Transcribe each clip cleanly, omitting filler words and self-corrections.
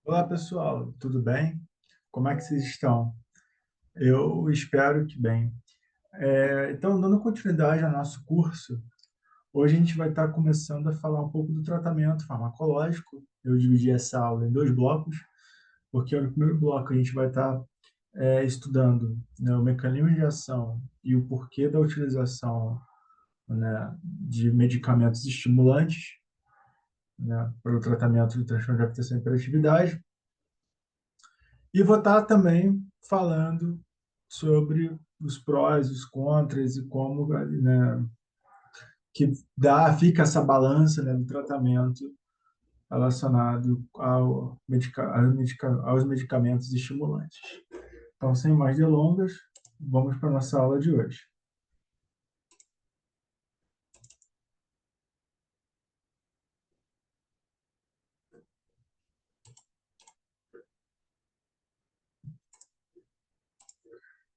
Olá, pessoal, tudo bem? Como é que vocês estão? Eu espero que bem. Então, dando continuidade ao nosso curso, hoje a gente vai estar começando a falar um pouco do tratamento farmacológico. Eu dividi essa aula em dois blocos, porque no primeiro bloco a gente vai estar estudando, né, o mecanismo de ação e o porquê da utilização, né, de medicamentos estimulantes, né, para o tratamento do transtorno de abstenção e hiperatividade. E vou estar também falando sobre os prós, os contras e como, né, que fica essa balança, né, do tratamento relacionado aos medicamentos estimulantes. Então, sem mais delongas, vamos para a nossa aula de hoje.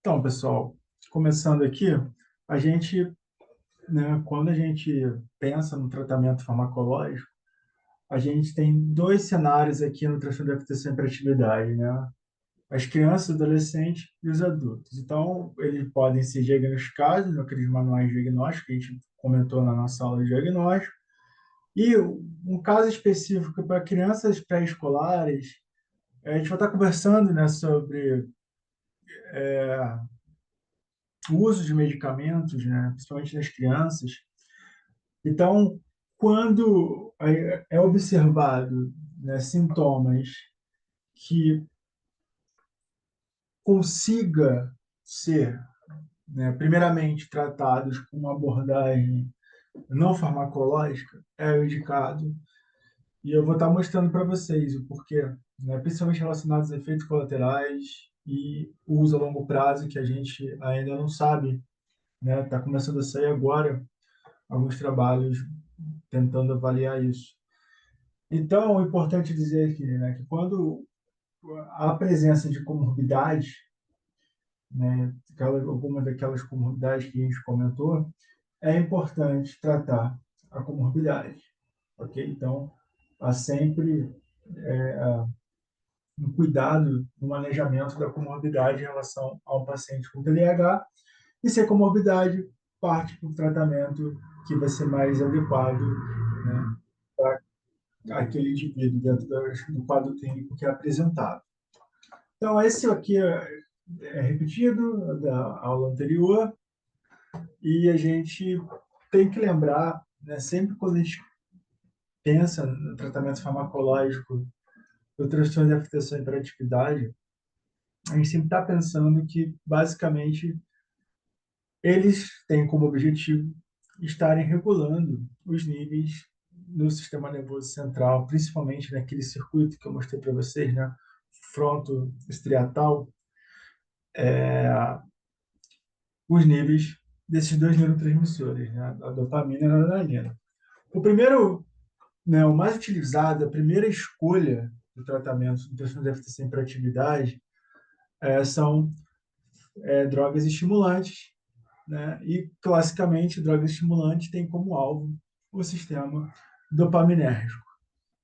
Então, pessoal, começando aqui, a gente, né, quando a gente pensa no tratamento farmacológico, a gente tem dois cenários aqui no transtorno de deficiência de hiperatividade, né? As crianças, adolescentes e os adultos. Então, eles podem ser diagnosticados naqueles manuais de diagnóstico que a gente comentou na nossa aula de diagnóstico. E um caso específico para crianças pré-escolares, a gente vai estar conversando, né, sobre o uso de medicamentos, né, principalmente nas crianças. Então, quando é observado, né, sintomas que consiga ser, né, primeiramente tratados com uma abordagem não farmacológica, é o indicado. E eu vou estar mostrando para vocês o porquê, né, principalmente relacionados a efeitos colaterais e o uso a longo prazo, que a gente ainda não sabe, né? Está começando a sair agora alguns trabalhos tentando avaliar isso. Então, é importante dizer aqui, né, que quando há presença de comorbidades, né, algumas daquelas comorbidades que a gente comentou, é importante tratar a comorbidade, ok? Então, há sempre um cuidado no manejamento da comorbidade em relação ao paciente com TDAH, e se a comorbidade parte para o tratamento que vai ser mais adequado, né, para aquele indivíduo dentro do quadro clínico que é apresentado. Então, esse aqui é repetido da aula anterior, e a gente tem que lembrar, né, sempre quando a gente pensa no tratamento farmacológico do transtorno de afetação e hiperatividade, a gente sempre está pensando que, basicamente, eles têm como objetivo estarem regulando os níveis no sistema nervoso central, principalmente naquele circuito que eu mostrei para vocês, né? Fronto estriatal, os níveis desses dois neurotransmissores, né? A dopamina e a noradrenalina. O primeiro, né, o mais utilizado, a primeira escolha do tratamento do transtorno de déficit de hiperatividade são drogas estimulantes, né? E, classicamente, drogas estimulantes têm como alvo o sistema dopaminérgico.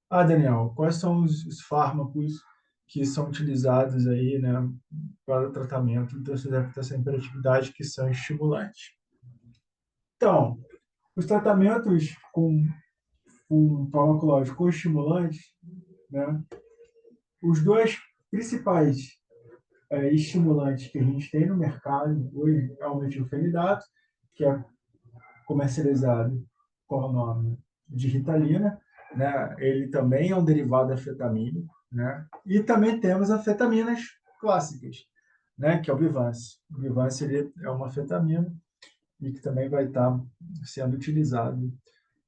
Ah, Daniel, quais são os fármacos que são utilizados aí, né, para o tratamento do transtorno de hiperatividade que são estimulantes? Então, os tratamentos com farmacológico ou estimulantes, né, os dois principais estimulantes que a gente tem no mercado hoje é o metilfenidato, que é comercializado com o nome de Ritalina, né? Ele também é um derivado anfetamínico, né? E também temos anfetaminas clássicas, né? Que é o Vyvanse. O Vyvanse ele é uma anfetamina e que também vai estar sendo utilizado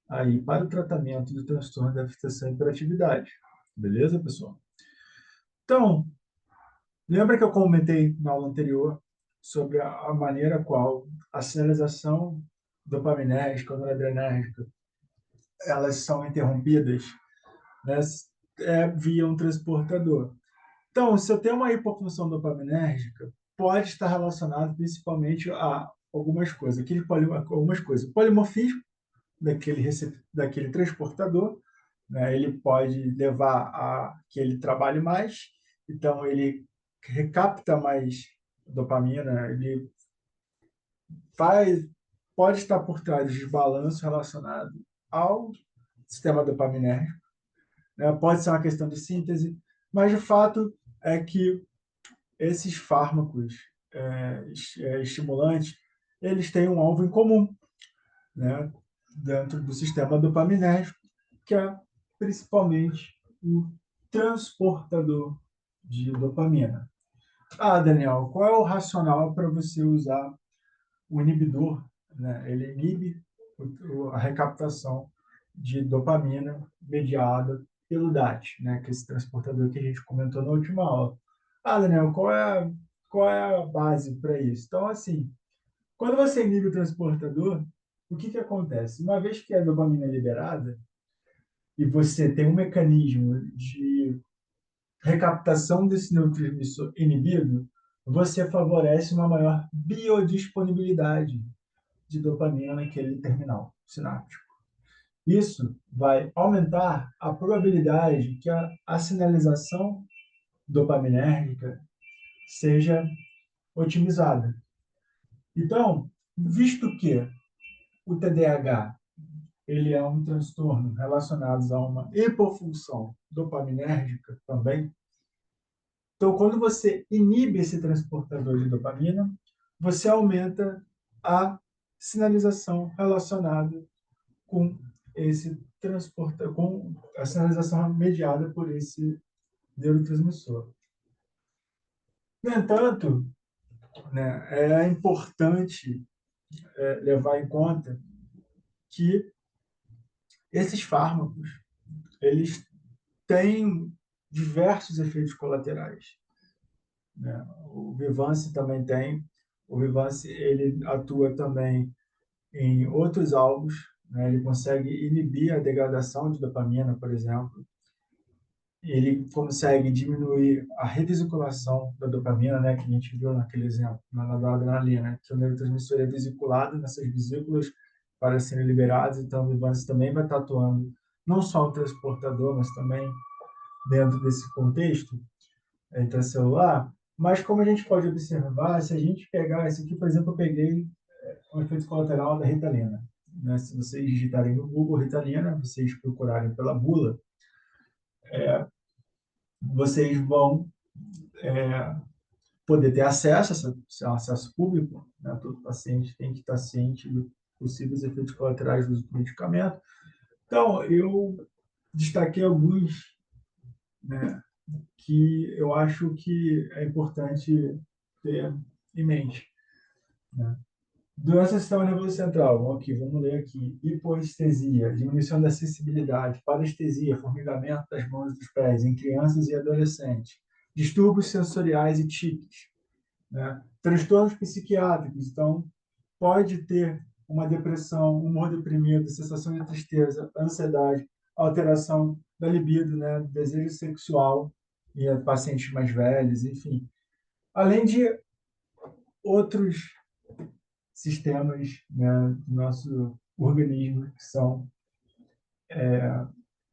aí para o tratamento do transtorno da excitação e hiperatividade. Beleza, pessoal? Então, lembra que eu comentei na aula anterior sobre a maneira qual a sinalização dopaminérgica, noradrenérgica, elas são interrompidas, né, via um transportador. Então, se eu tenho uma hipofunção dopaminérgica, pode estar relacionado principalmente a algumas coisas. Algumas coisas. O polimorfismo daquele transportador, né? Ele pode levar a que ele trabalhe mais, então ele recapta mais dopamina, ele faz, pode estar por trás de desbalanço relacionado ao sistema dopaminérgico, né? Pode ser uma questão de síntese, mas o fato é que esses fármacos estimulantes, eles têm um alvo em comum, né? Dentro do sistema dopaminérgico, que é principalmente o transportador de dopamina. Ah, Daniel, qual é o racional para você usar o inibidor? Né? Ele inibe a recaptação de dopamina mediada pelo DAT, né? Que é esse transportador que a gente comentou na última aula. Ah, Daniel, qual é a base para isso? Então, assim, quando você inibe o transportador, o que acontece? Uma vez que a dopamina é liberada, e você tem um mecanismo de recaptação desse neurotransmissor inibido, você favorece uma maior biodisponibilidade de dopamina naquele terminal sináptico. Isso vai aumentar a probabilidade que a sinalização dopaminérgica seja otimizada. Então, visto que o TDAH ele é um transtorno relacionado a uma hipofunção dopaminérgica também. Então, quando você inibe esse transportador de dopamina, você aumenta a sinalização relacionada com esse com a sinalização mediada por esse neurotransmissor. No entanto, né, é importante levar em conta que esses fármacos eles têm diversos efeitos colaterais, né? O Vyvanse também tem. O Vyvanse ele atua também em outros alvos, né? Ele consegue inibir a degradação de dopamina, por exemplo. Ele consegue diminuir a revesiculação da dopamina, né? Que a gente viu naquele exemplo, na noradrenalina, né? Que o neurotransmissor é vesiculado nessas vesículas para serem liberados. Então, o Vyvanse também vai estar atuando não só o transportador, mas também dentro desse contexto intracelular. Mas como a gente pode observar, se a gente pegar esse aqui, por exemplo, eu peguei um efeito colateral da Ritalina. Né? Se vocês digitarem no Google Ritalina, vocês procurarem pela bula, vocês vão poder ter acesso, esse acesso público, né? Todo paciente tem que estar ciente dos possíveis efeitos colaterais do uso do medicamento. Então, eu destaquei alguns, né, que eu acho que é importante ter em mente. Né? Doença do sistema nervoso central. Aqui, vamos ler aqui. Hipoestesia, diminuição da sensibilidade, parestesia, formigamento das mãos e dos pés em crianças e adolescentes, distúrbios sensoriais e tiques, né? Transtornos psiquiátricos. Então, pode ter uma depressão, um humor deprimido, sensação de tristeza, ansiedade, alteração da libido, né? Desejo sexual em pacientes mais velhos, enfim. Além de outros sistemas, né, do nosso organismo que são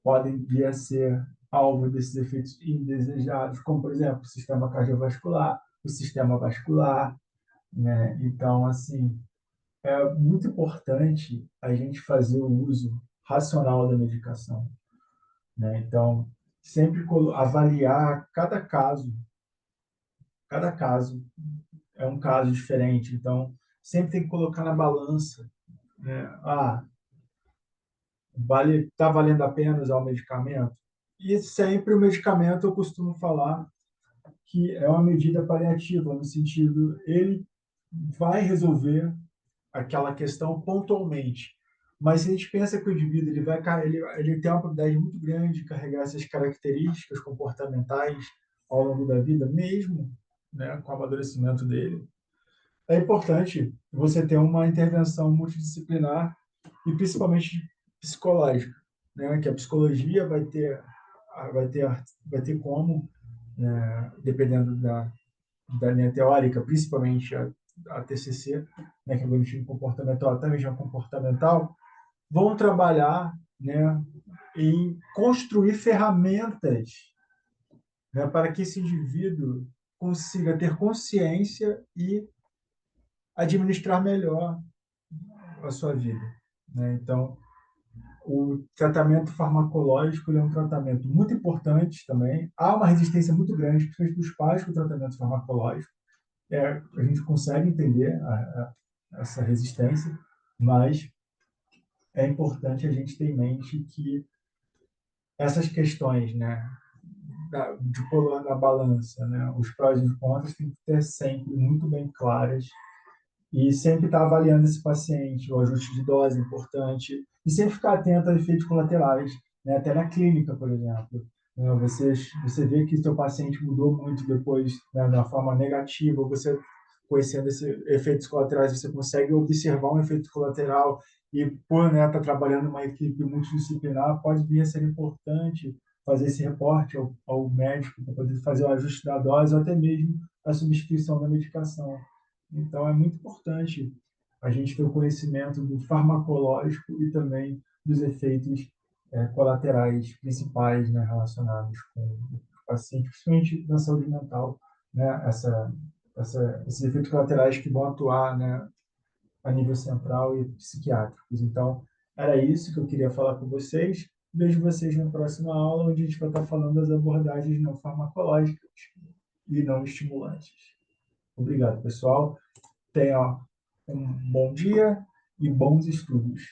podem vir a ser alvo desses efeitos indesejados, como por exemplo o sistema cardiovascular, o sistema vascular, né? Então, assim, é muito importante a gente fazer o uso racional da medicação, né? Então, sempre avaliar cada caso é um caso diferente, então sempre tem que colocar na balança, né? Tá valendo a pena usar o medicamento? E sempre o medicamento eu costumo falar que é uma medida paliativa, no sentido, ele vai resolver aquela questão pontualmente. Mas se a gente pensa que o indivíduo ele tem uma probabilidade muito grande de carregar essas características comportamentais ao longo da vida, mesmo, né, com o amadurecimento dele, é importante você ter uma intervenção multidisciplinar e principalmente psicológica, né? Que a psicologia vai ter como, né, dependendo da linha teórica, principalmente a TCC, né, que é cognitivo comportamental, até mesmo a comportamental, vão trabalhar, né, em construir ferramentas, né, para que esse indivíduo consiga ter consciência e administrar melhor a sua vida, né? Então, o tratamento farmacológico é um tratamento muito importante também. Há uma resistência muito grande, principalmente dos pais, com o tratamento farmacológico. A gente consegue entender essa resistência, mas é importante a gente ter em mente que essas questões, né, de pôr na balança, né, os prós e os contras, tem que ter sempre muito bem claras e sempre estar avaliando esse paciente, o ajuste de dose é importante, e sempre ficar atento a efeitos colaterais, né? Até na clínica, por exemplo. Né? Você vê que seu paciente mudou muito depois, né, de uma forma negativa, você conhecendo esses efeitos colaterais, você consegue observar um efeito colateral e, por né, estar trabalhando uma equipe multidisciplinar, pode vir a ser importante fazer esse reporte ao médico para poder fazer o ajuste da dose ou até mesmo a substituição da medicação. Então, é muito importante a gente ter o conhecimento do farmacológico e também dos efeitos colaterais principais, né, relacionados com o paciente, principalmente na saúde mental, né, esses efeitos colaterais que vão atuar, né, a nível central e psiquiátricos. Então, era isso que eu queria falar com vocês. Vejo vocês na próxima aula, onde a gente vai estar falando das abordagens não farmacológicas e não estimulantes. Obrigado, pessoal. Tenha um bom dia e bons estudos.